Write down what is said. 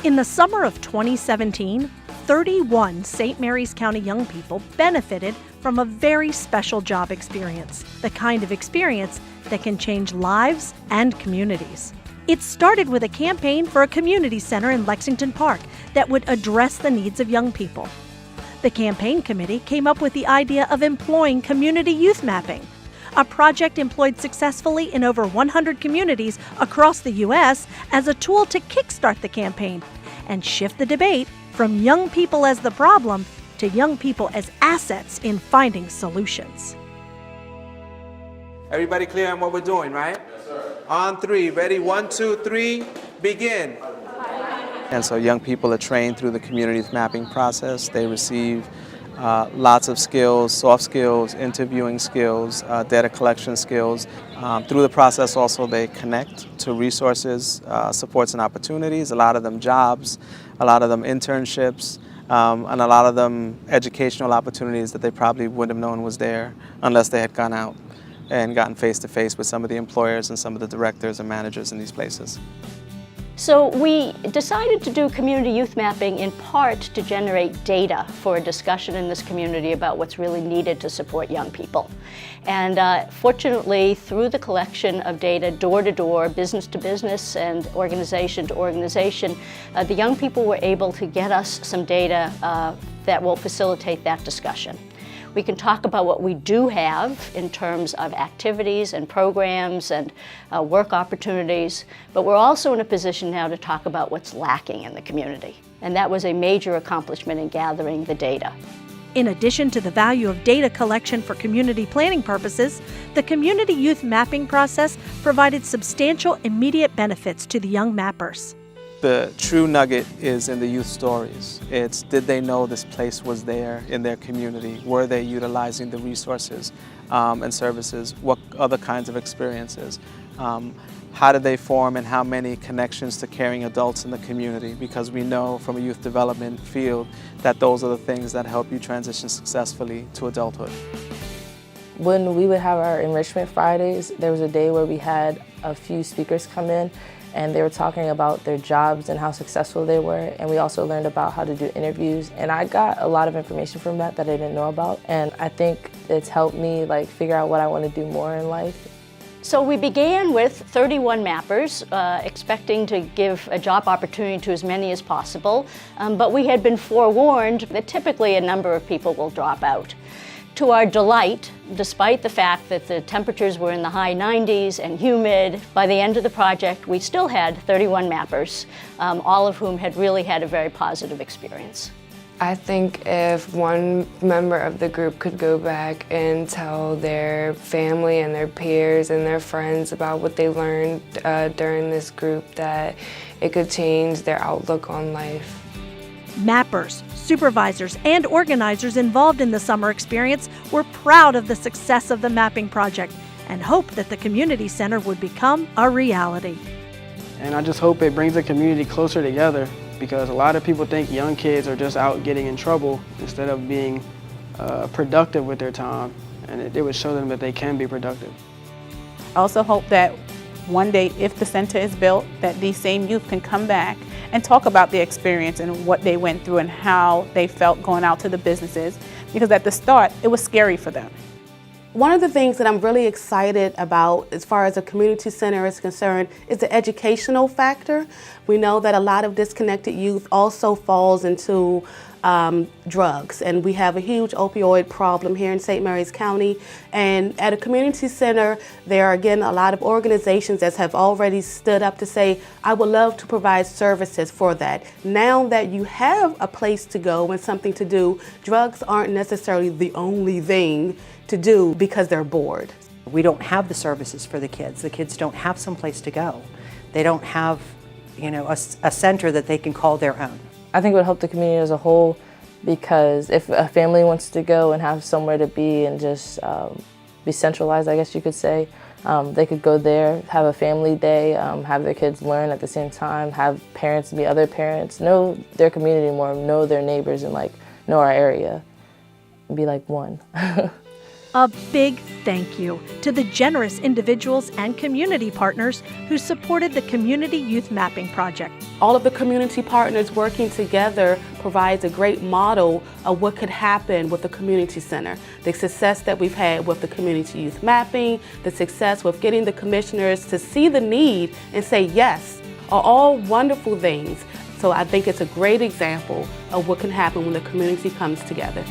In the summer of 2017, 31 St. Mary's County young people benefited from a very special job experience, the kind of experience that can change lives and communities. It started with a campaign for a community center in Lexington Park that would address the needs of young people. The campaign committee came up with the idea of employing community youth mapping, a project employed successfully in over 100 communities across the U.S. as a tool to kickstart the campaign and shift the debate from young people as the problem to young people as assets in finding solutions. Everybody clear on what we're doing, right? Yes, sir. On three, ready? 1, 2, 3, begin. And so young people are trained through the community youth mapping process. They receive lots of skills, soft skills, interviewing skills, data collection skills. Through the process also they connect to resources, supports and opportunities, a lot of them jobs, a lot of them internships, and a lot of them educational opportunities that they probably wouldn't have known was there unless they had gone out and gotten face-to-face with some of the employers and some of the directors and managers in these places. So we decided to do community youth mapping in part to generate data for a discussion in this community about what's really needed to support young people. And fortunately, through the collection of data door to door, business to business, and organization to organization, the young people were able to get us some data that will facilitate that discussion. We can talk about what we do have in terms of activities and programs and work opportunities, but we're also in a position now to talk about what's lacking in the community. And that was a major accomplishment in gathering the data. In addition to the value of data collection for community planning purposes, the community youth mapping process provided substantial immediate benefits to the young mappers. The true nugget is in the youth stories. It's, did they know this place was there in their community? Were they utilizing the resources and services? What other kinds of experiences? How did they form and how many connections to caring adults in the community? Because we know from a youth development field that those are the things that help you transition successfully to adulthood. When we would have our enrichment Fridays, there was a day where we had a few speakers come in and they were talking about their jobs and how successful they were, and we also learned about how to do interviews, and I got a lot of information from that I didn't know about, and I think it's helped me figure out what I want to do more in life. So we began with 31 mappers, expecting to give a job opportunity to as many as possible, but we had been forewarned that typically a number of people will drop out. To our delight, despite the fact that the temperatures were in the high 90s and humid, by the end of the project we still had 31 mappers, all of whom had really had a very positive experience. I think if one member of the group could go back and tell their family and their peers and their friends about what they learned during this group, that it could change their outlook on life. Mappers, supervisors, and organizers involved in the summer experience were proud of the success of the mapping project and hoped that the community center would become a reality. And I just hope it brings the community closer together, because a lot of people think young kids are just out getting in trouble instead of being productive with their time, and it would show them that they can be productive. I also hope that one day, if the center is built, that these same youth can come back and talk about their experience and what they went through and how they felt going out to the businesses, because at the start it was scary for them. One of the things that I'm really excited about as far as a community center is concerned is the educational factor. We know that a lot of disconnected youth also falls into drugs, and we have a huge opioid problem here in St. Mary's County, and at a community center there are again a lot of organizations that have already stood up to say, I would love to provide services for that. Now that you have a place to go and something to do, drugs aren't necessarily the only thing to do because they're bored. We don't have the services for the kids. The kids don't have some place to go. They don't have, a center that they can call their own. I think it would help the community as a whole, because if a family wants to go and have somewhere to be and just be centralized, I guess you could say, they could go there, have a family day, have their kids learn at the same time, have parents be other parents, know their community more, know their neighbors, and know our area, and be like one. A big thank you to the generous individuals and community partners who supported the Community Youth Mapping Project. All of the community partners working together provides a great model of what could happen with the community center. The success that we've had with the community youth mapping, the success with getting the commissioners to see the need and say yes, are all wonderful things. So I think it's a great example of what can happen when the community comes together.